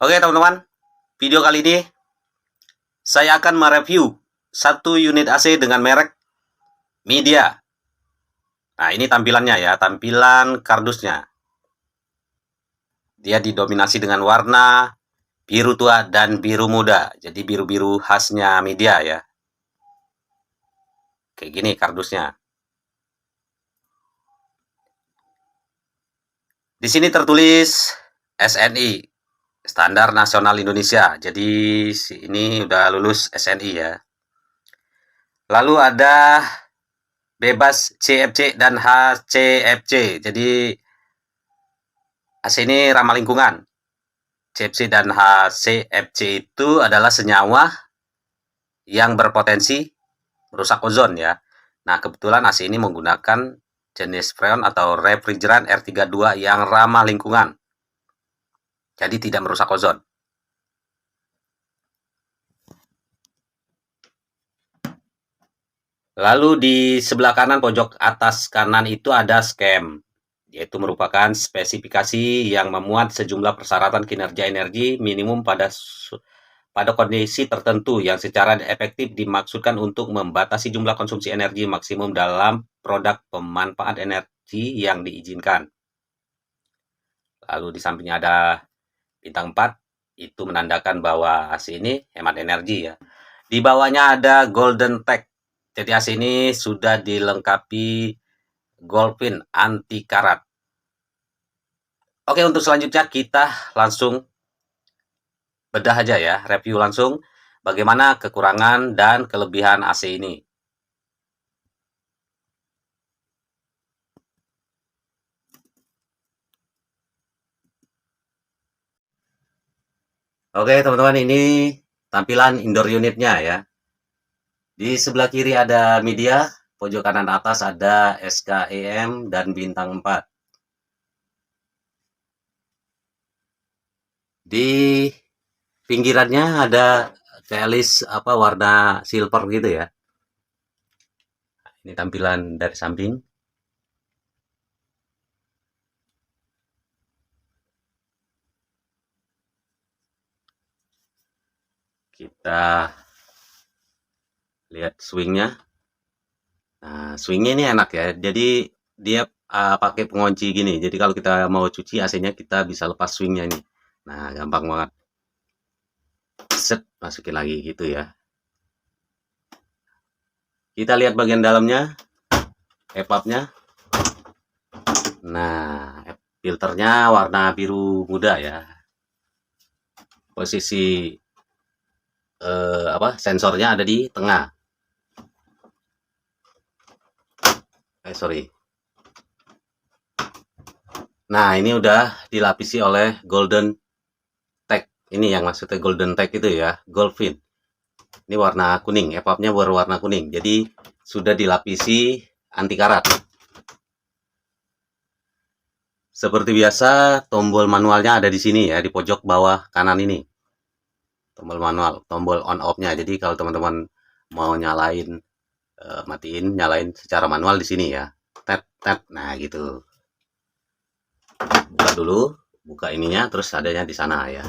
Oke teman-teman, video kali ini saya akan mereview satu unit AC dengan merek Midea. Nah ini tampilannya ya, tampilan kardusnya. Dia didominasi dengan warna biru tua dan biru muda. Jadi biru-biru khasnya Midea ya. Kayak gini kardusnya. Di sini tertulis SNI, Standar Nasional Indonesia. Jadi ini udah lulus SNI ya. Lalu ada bebas CFC dan HCFC. Jadi AC ini ramah lingkungan. CFC dan HCFC itu adalah senyawa yang berpotensi merusak ozon ya. Nah, kebetulan AC ini menggunakan jenis freon atau refrigeran R32 yang ramah lingkungan. Jadi tidak merusak ozon. Lalu di sebelah kanan pojok atas kanan itu ada SCEM, yaitu merupakan spesifikasi yang memuat sejumlah persyaratan kinerja energi minimum pada kondisi tertentu yang secara efektif dimaksudkan untuk membatasi jumlah konsumsi energi maksimum dalam produk pemanfaat energi yang diizinkan. Lalu di sampingnya ada bintang 4, itu menandakan bahwa AC ini hemat energi ya. Di bawahnya ada Golden Tag. Jadi AC ini sudah dilengkapi Goldfin anti karat. Oke, untuk selanjutnya kita langsung bedah aja ya, review langsung bagaimana kekurangan dan kelebihan AC ini. Oke teman-teman, ini tampilan indoor unitnya ya. Di sebelah kiri ada Midea, pojok kanan atas ada SKEM dan bintang 4. Di pinggirannya ada kelis warna silver gitu ya. Ini tampilan dari samping. Kita lihat swingnya. Nah, swingnya ini enak ya. Jadi dia pakai pengunci gini. Jadi kalau kita mau cuci AC-nya kita bisa lepas swingnya ini. Nah, gampang banget. Set, masukin lagi gitu ya. Kita lihat bagian dalamnya, EPAP-nya. Nah, filternya warna biru muda ya. Posisi sensornya ada di tengah. Sorry. Nah, ini udah dilapisi oleh Golden Tag. Ini yang maksudnya Golden Tag itu ya, Goldfin. Ini warna kuning, EPAP-nya berwarna kuning. Jadi sudah dilapisi anti karat. Seperti biasa, tombol manualnya ada di sini ya, di pojok bawah kanan ini. Tombol manual, tombol on off-nya. Jadi kalau teman-teman mau nyalain, matiin, nyalain secara manual di sini ya. Tap, tap, nah gitu. Buka dulu, buka ininya, terus adanya di sana ya.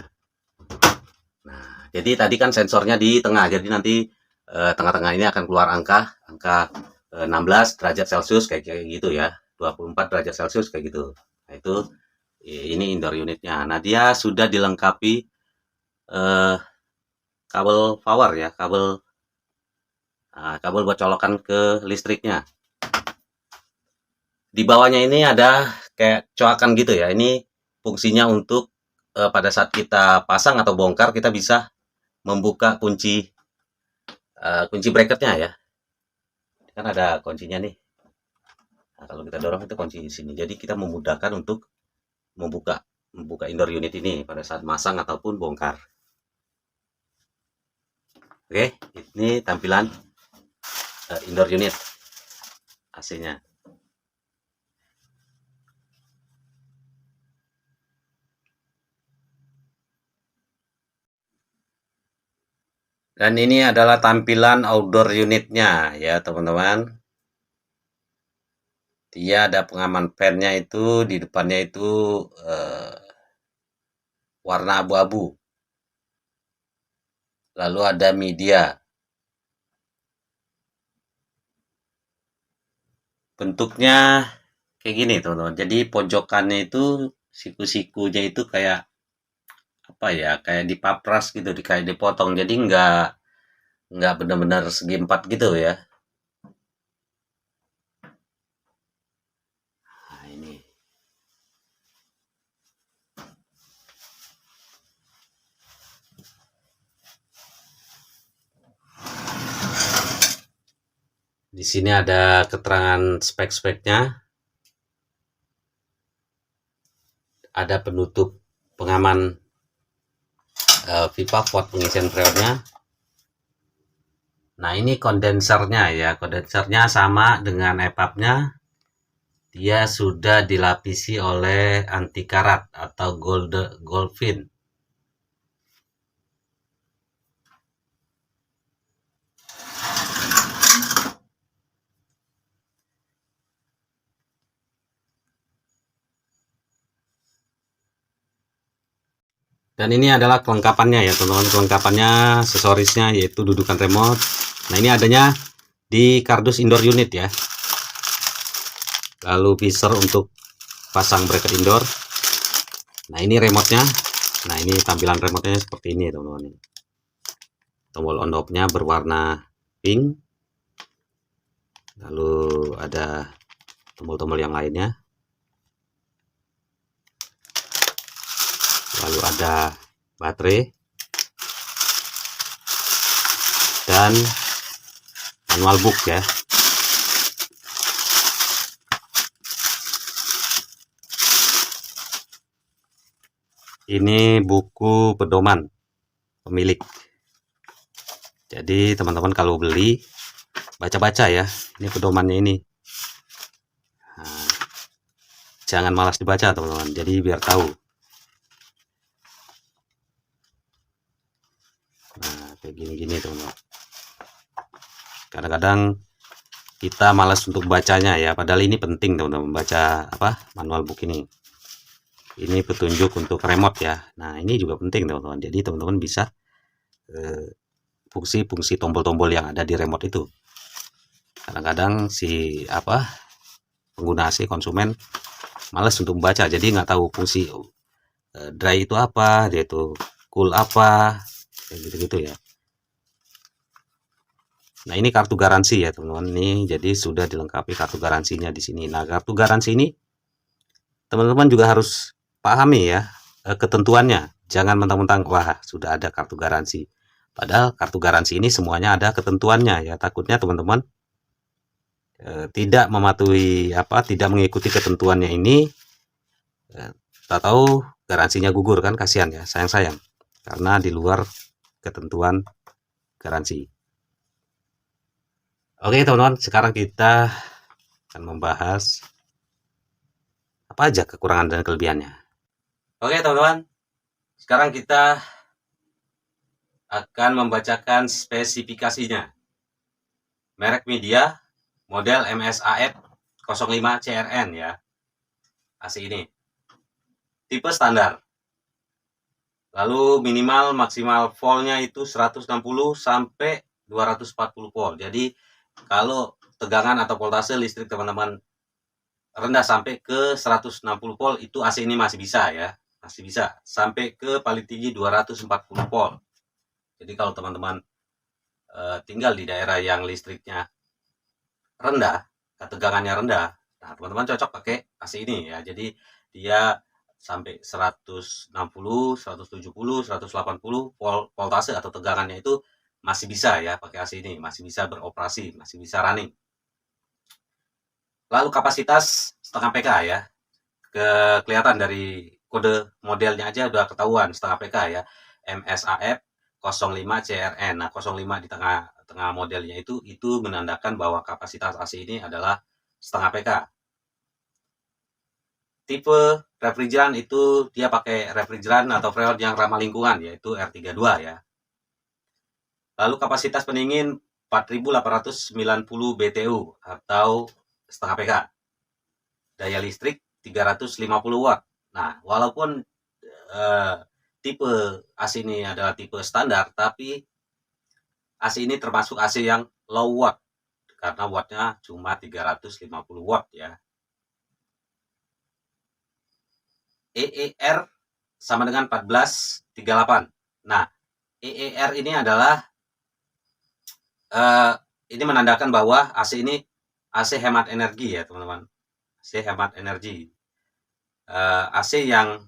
Nah, jadi tadi kan sensornya di tengah, jadi nanti tengah-tengah ini akan keluar angka 16 derajat Celcius kayak gitu ya, 24 derajat Celcius kayak gitu. Nah, itu ini indoor unitnya. Nah, dia sudah dilengkapi kabel power ya, kabel buat colokan ke listriknya. Di bawahnya ini ada kayak coakan gitu ya. Ini fungsinya untuk pada saat kita pasang atau bongkar kita bisa membuka kunci bracketnya ya. Kan ada kuncinya nih. Nah, kalau kita dorong itu kunci di sini. Jadi kita memudahkan untuk membuka indoor unit ini pada saat masang ataupun bongkar. Oke, ini tampilan indoor unit AC-nya. Dan ini adalah tampilan outdoor unitnya ya teman-teman. Dia ada pengaman fan-nya itu, di depannya itu warna abu-abu. Lalu ada media. Bentuknya kayak gini teman-teman. Jadi pojokannya itu siku-sikunya itu kayak apa ya? Kayak dipapras gitu, kayak dipotong. Jadi nggak benar-benar segi empat gitu ya. Nah, ini. Di sini ada keterangan spek-speknya. Ada penutup pengaman pipa pot pengisian freonnya. Nah, ini kondensernya ya. Kondensernya sama dengan EPAP-nya. Dia sudah dilapisi oleh anti karat atau goldfin. Dan ini adalah kelengkapannya ya teman-teman. Kelengkapannya, aksesorisnya yaitu dudukan remote. Nah, ini adanya di kardus indoor unit ya. Lalu visor untuk pasang bracket indoor. Nah, ini remote-nya. Nah, ini tampilan remote-nya seperti ini teman-teman. Tombol on off-nya berwarna pink. Lalu ada tombol-tombol yang lainnya. Lalu ada baterai dan manual book ya. Ini buku pedoman pemilik. Jadi teman-teman kalau beli baca-baca ya. Ini pedomannya ini. Nah, jangan malas dibaca teman-teman. Jadi biar tahu. Nah, kayak gini-gini teman-teman. Kadang-kadang kita malas untuk bacanya ya. Padahal ini penting teman-teman, baca manual book ini. Ini petunjuk untuk remote ya. Nah, ini juga penting teman-teman. Jadi teman-teman bisa fungsi-fungsi tombol-tombol yang ada di remote itu. Kadang-kadang si pengguna AC konsumen males untuk membaca, jadi nggak tahu fungsi dry itu apa, dia itu cool apa, kayak gitu-gitu ya. Nah, ini kartu garansi ya teman-teman. Nih, jadi sudah dilengkapi kartu garansinya di sini. Nah, kartu garansi ini teman-teman juga harus pahami ya ketentuannya. Jangan mentang-mentang wah sudah ada kartu garansi. Padahal kartu garansi ini semuanya ada ketentuannya ya. Takutnya teman-teman tidak mematuhi tidak mengikuti ketentuannya ini, tak tahu garansinya gugur kan, kasihan ya, sayang-sayang karena di luar ketentuan garansi. Oke teman-teman, sekarang kita akan membahas apa aja kekurangan dan kelebihannya. Oke teman-teman, sekarang kita akan membacakan spesifikasinya. Merek media model MSAF 05 CRN ya, AC ini tipe standar. Lalu minimal maksimal voltnya itu 160 sampai 240 volt. Jadi kalau tegangan atau voltase listrik teman-teman rendah sampai ke 160 volt, itu AC ini masih bisa ya. Masih bisa sampai ke paling tinggi 240 volt. Jadi kalau teman-teman tinggal di daerah yang listriknya rendah, tegangannya rendah, nah teman-teman cocok pakai AC ini ya. Jadi dia sampai 160, 170, 180 voltase atau tegangannya itu masih bisa ya pakai AC ini, masih bisa beroperasi, masih bisa running. Lalu kapasitas setengah PK ya. Kelihatan dari kode modelnya aja udah ketahuan setengah PK ya. MSAF 05 CRN. Nah, 05 di tengah modelnya itu menandakan bahwa kapasitas AC ini adalah setengah PK. Tipe refrigeran itu dia pakai refrigeran atau freon yang ramah lingkungan, yaitu R32 ya. Lalu kapasitas pendingin 4890 BTU atau setengah PK. Daya listrik 350 watt. Nah, walaupun tipe AC ini adalah tipe standar, tapi AC ini termasuk AC yang low watt, karena wattnya cuma 350 watt ya. EER sama dengan 1438. Nah, EER ini adalah ini menandakan bahwa AC ini AC hemat energi ya teman-teman. AC hemat energi. AC yang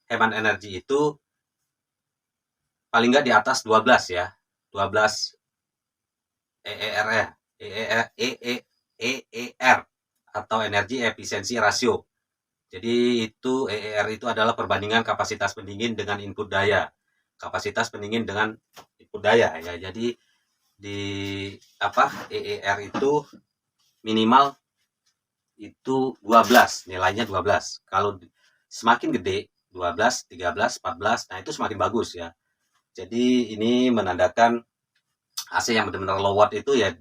hemat energi itu paling nggak di atas 12 ya. 12 EER ya. EER atau energi efisiensi rasio. Jadi itu EER itu adalah perbandingan kapasitas pendingin dengan input daya. Kapasitas pendingin dengan input daya ya. Jadi di EER itu minimal itu 12, nilainya 12. Kalau semakin gede 12, 13, 14, nah itu semakin bagus ya. Jadi ini menandakan AC yang benar-benar low watt itu ya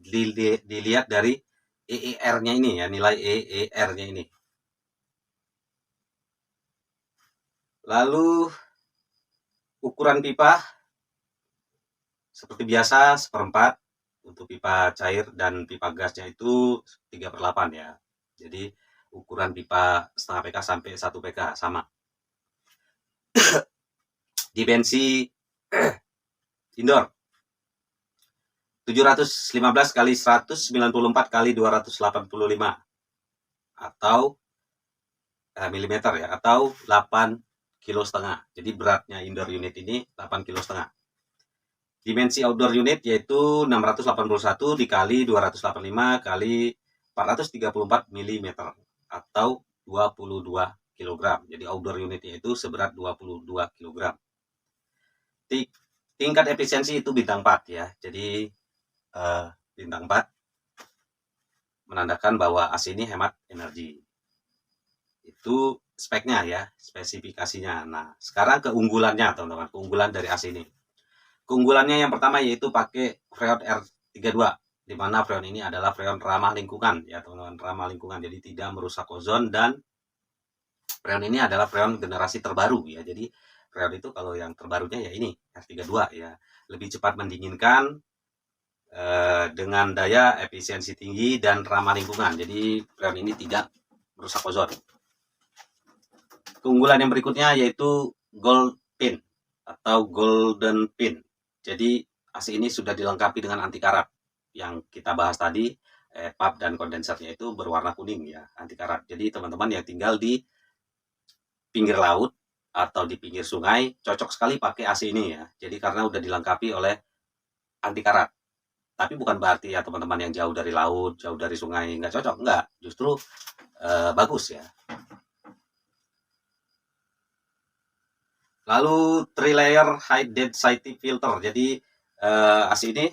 dilihat dari EER-nya ini ya, nilai EER-nya ini. Lalu ukuran pipa seperti biasa 1/4 untuk pipa cair, dan pipa gasnya itu 3/8 ya. Jadi ukuran pipa setengah PK sampai 1 PK sama. Dimensi indoor 715 kali 194 kali 285 atau milimeter ya, atau 8,5 kg. Jadi beratnya indoor unit ini 8,5 kg. Dimensi outdoor unit yaitu 681 dikali 285 kali 434 mm atau 22 kg. Jadi outdoor unitnya itu seberat 22 kg. Tingkat efisiensi itu bintang 4 ya. Jadi bintang 4 menandakan bahwa AC ini hemat energi. Itu speknya ya, spesifikasinya. Nah, sekarang keunggulannya teman-teman, keunggulan dari AC ini. Keunggulannya yang pertama yaitu pakai Freon R32, di mana freon ini adalah freon ramah lingkungan ya teman-teman, ramah lingkungan, jadi tidak merusak ozon, dan freon ini adalah freon generasi terbaru ya. Jadi freon itu kalau yang terbarunya ya ini R32 ya, lebih cepat mendinginkan dengan daya efisiensi tinggi dan ramah lingkungan. Jadi freon ini tidak merusak ozon. Keunggulan yang berikutnya yaitu gold pin atau golden pin. Jadi AC ini sudah dilengkapi dengan anti karat. Yang kita bahas tadi, pap dan kondensernya itu berwarna kuning ya, anti karat. Jadi teman-teman yang tinggal di pinggir laut atau di pinggir sungai cocok sekali pakai AC ini ya. Jadi karena udah dilengkapi oleh anti karat. Tapi bukan berarti ya teman-teman yang jauh dari laut, jauh dari sungai nggak cocok, enggak. Justru bagus ya. Lalu 3-layer high density filter. Jadi AC ini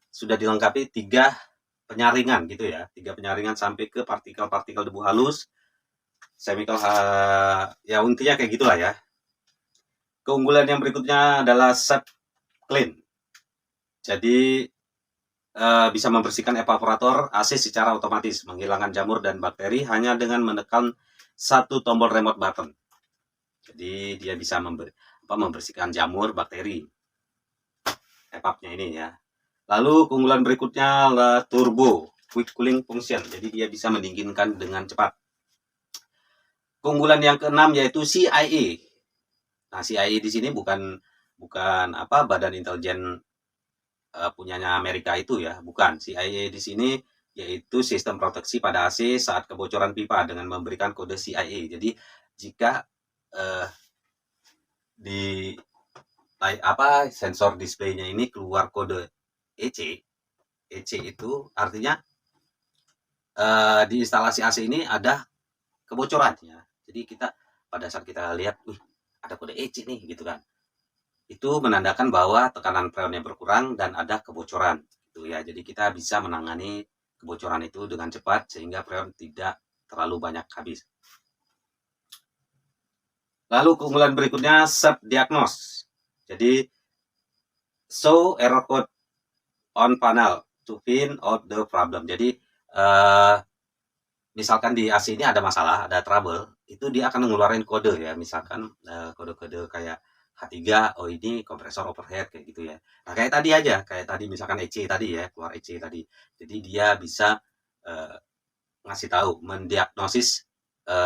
sudah dilengkapi 3 penyaringan gitu ya, 3 penyaringan sampai ke partikel-partikel debu halus, chemical, ya intinya kayak gitulah ya. Keunggulan yang berikutnya adalah Safe Clean. Jadi bisa membersihkan evaporator AC secara otomatis, menghilangkan jamur dan bakteri hanya dengan menekan 1 tombol remote button. Jadi dia bisa membersihkan jamur, bakteri, evapnya ini ya. Lalu keunggulan berikutnya adalah turbo quick cooling function. Jadi dia bisa mendinginkan dengan cepat. Keunggulan yang keenam yaitu CIA. Nah, CIA di sini bukan badan intelijen punyanya Amerika itu ya, bukan. CIA di sini yaitu sistem proteksi pada AC saat kebocoran pipa dengan memberikan kode CIA. Jadi jika di sensor displaynya ini keluar kode EC itu artinya di instalasi AC ini ada kebocorannya. Jadi kita pada saat kita lihat, ada kode EC nih gitu kan, itu menandakan bahwa tekanan freonnya berkurang dan ada kebocoran gitu ya. Jadi kita bisa menangani kebocoran itu dengan cepat sehingga freon tidak terlalu banyak habis. Lalu keunggulan berikutnya self diagnose. Jadi show error code on panel to find out the problem. Jadi misalkan di AC ini ada masalah, ada trouble, itu dia akan ngeluarin kode ya, misalkan kode-kode kayak H3, oh ini kompresor overhead kayak gitu ya. Nah, kayak tadi aja, kayak tadi misalkan EC tadi ya, keluar EC tadi. Jadi dia bisa ngasih tahu, mendiagnosis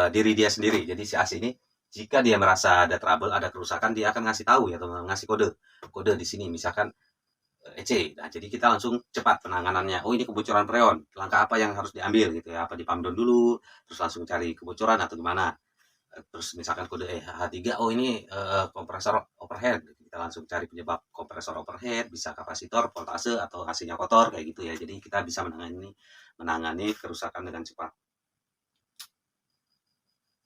diri dia sendiri. Jadi si AC ini jika dia merasa ada trouble, ada kerusakan, dia akan ngasih tahu ya teman-teman, ngasih kode di sini misalkan EC. Nah, jadi kita langsung cepat penanganannya. Oh, ini kebocoran freon. Langkah apa yang harus diambil gitu ya? Apa di pump down dulu, terus langsung cari kebocoran atau gimana? Terus misalkan kode H3, oh ini kompresor overhead. Kita langsung cari penyebab kompresor overhead, bisa kapasitor, voltase atau AC-nya kotor kayak gitu ya. Jadi kita bisa menangani kerusakan dengan cepat.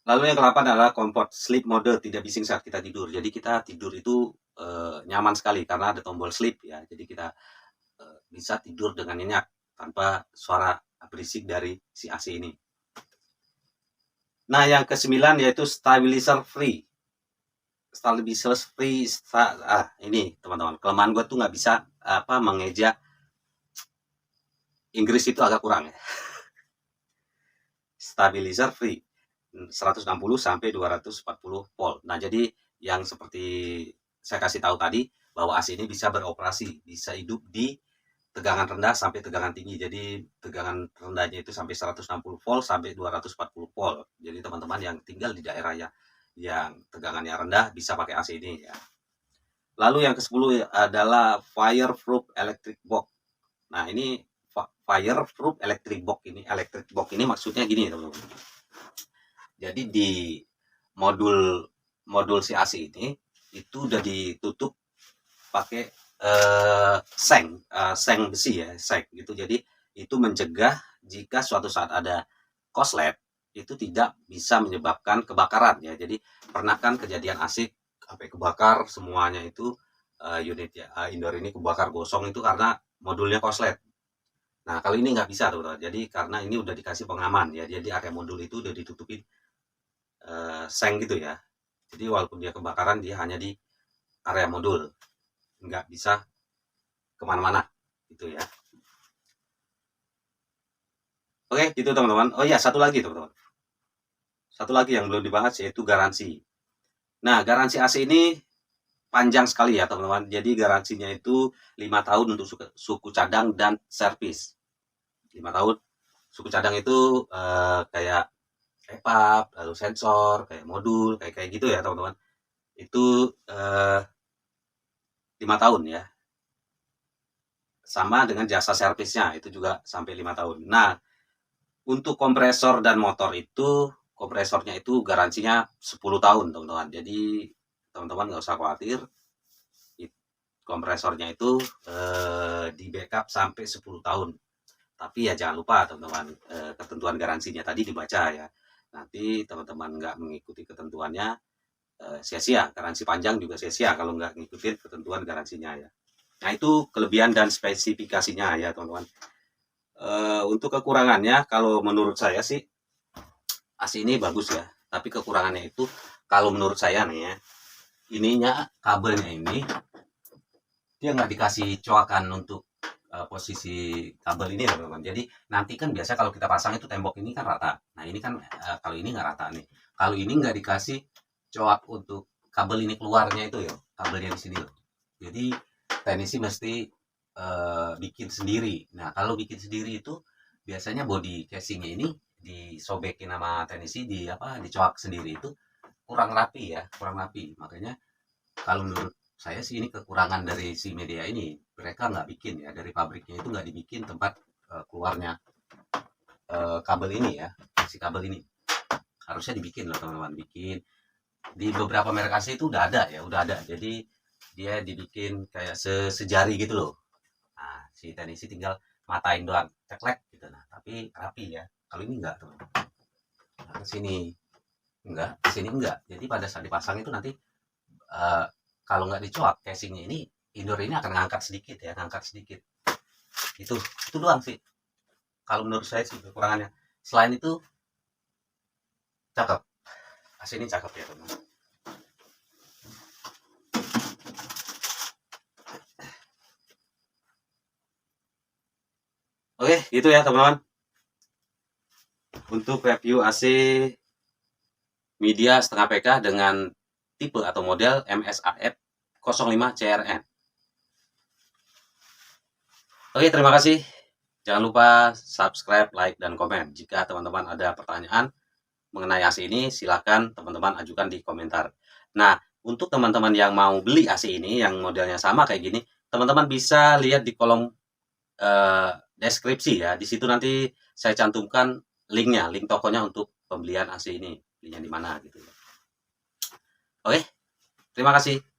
Lalu yang ke-8 adalah comfort sleep mode, tidak bising saat kita tidur. Jadi kita tidur itu nyaman sekali karena ada tombol sleep ya. Jadi kita bisa tidur dengan nyenyak tanpa suara berisik dari si AC ini. Nah, yang ke-9 yaitu stabilizer free. Stabilizer free, ini teman-teman, kelemahan gue tuh nggak bisa mengeja Inggris itu agak kurang ya. Stabilizer free 160 sampai 240 volt. Nah, jadi yang seperti saya kasih tahu tadi bahwa AC ini bisa beroperasi, bisa hidup di tegangan rendah sampai tegangan tinggi. Jadi tegangan rendahnya itu sampai 160 volt sampai 240 volt. Jadi teman-teman yang tinggal di daerah yang tegangannya rendah bisa pakai AC ini ya. Lalu yang ke-10 adalah fireproof electric box. Nah, ini fireproof electric box ini maksudnya gini teman-teman. Jadi di modul si AC ini itu udah ditutup pakai seng besi ya, seng gitu. Jadi itu mencegah jika suatu saat ada korslet itu tidak bisa menyebabkan kebakaran ya. Jadi pernah kan kejadian AC sampai kebakar semuanya itu unit ya, indoor ini kebakar gosong itu karena modulnya korslet. Nah, kalau ini nggak bisa teman-teman. Jadi karena ini udah dikasih pengaman ya, jadi area modul itu udah ditutupin seng gitu ya. Jadi walaupun dia kebakaran, dia hanya di area modul, nggak bisa kemana-mana gitu ya. Oke, gitu teman-teman. Oh ya, satu lagi teman-teman. Satu lagi yang belum dibahas yaitu garansi. Nah, garansi AC ini panjang sekali ya teman-teman. Jadi garansinya itu 5 tahun untuk suku cadang dan servis. 5 tahun. Suku cadang itu kayak EPAP, lalu sensor, kayak modul, kayak gitu ya teman-teman. Itu 5 tahun ya. Sama dengan jasa servisnya itu juga sampai 5 tahun. Nah, untuk kompresor dan motor itu, kompresornya itu garansinya 10 tahun teman-teman. Jadi teman-teman nggak usah khawatir, kompresornya itu di backup sampai 10 tahun. Tapi ya jangan lupa teman-teman, ketentuan garansinya tadi dibaca ya. Nanti teman-teman nggak mengikuti ketentuannya, sia-sia. Garansi panjang juga sia-sia kalau nggak ngikutin ketentuan garansinya ya. Nah, itu kelebihan dan spesifikasinya ya teman-teman. Untuk kekurangannya, kalau menurut saya sih AC ini bagus ya. Tapi kekurangannya itu, kalau menurut saya nih ya, ininya kabelnya ini dia nggak dikasih coakan untuk posisi kabel ini teman-teman. Jadi nanti kan biasa kalau kita pasang itu tembok ini kan rata. Nah ini kan kalau ini nggak rata nih. Kalau ini nggak dikasih coak untuk kabel ini keluarnya itu ya, kabelnya di sini loh. Jadi teknisi mesti bikin sendiri. Nah, kalau bikin sendiri itu biasanya body casingnya ini disobekin sama teknisi dicoak sendiri itu kurang rapi ya, kurang rapi. Makanya kalau menurut saya sih ini kekurangan dari si media ini. Mereka nggak bikin ya, dari pabriknya itu nggak dibikin tempat keluarnya kabel ini ya, si kabel ini. Harusnya dibikin loh teman-teman, bikin. Di beberapa merek AC itu udah ada ya, udah ada. Jadi dia dibikin kayak sejari gitu loh. Nah, si teknisi tinggal matain doang, ceklek gitu. Nah, tapi rapi ya. Kalau ini enggak tuh. Nah, ke sini enggak, ke sini enggak. Jadi pada saat dipasang itu nanti kalau nggak dicoak casingnya ini, indoor ini akan ngangkat sedikit ya, ngangkat sedikit. Itu doang sih. Kalau menurut saya sih kekurangannya. Selain itu cakep. AC ini cakep ya teman. Oke, gitu ya teman-teman. Untuk review AC media setengah PK dengan tipe atau model MSAF 05 CRN. Oke, terima kasih. Jangan lupa subscribe, like, dan komen. Jika teman-teman ada pertanyaan mengenai AC ini, silakan teman-teman ajukan di komentar. Nah, untuk teman-teman yang mau beli AC ini, yang modelnya sama kayak gini, teman-teman bisa lihat di kolom deskripsi ya. Di situ nanti saya cantumkan linknya, link tokonya untuk pembelian AC ini. Belinya di mana gitu. Oke, terima kasih.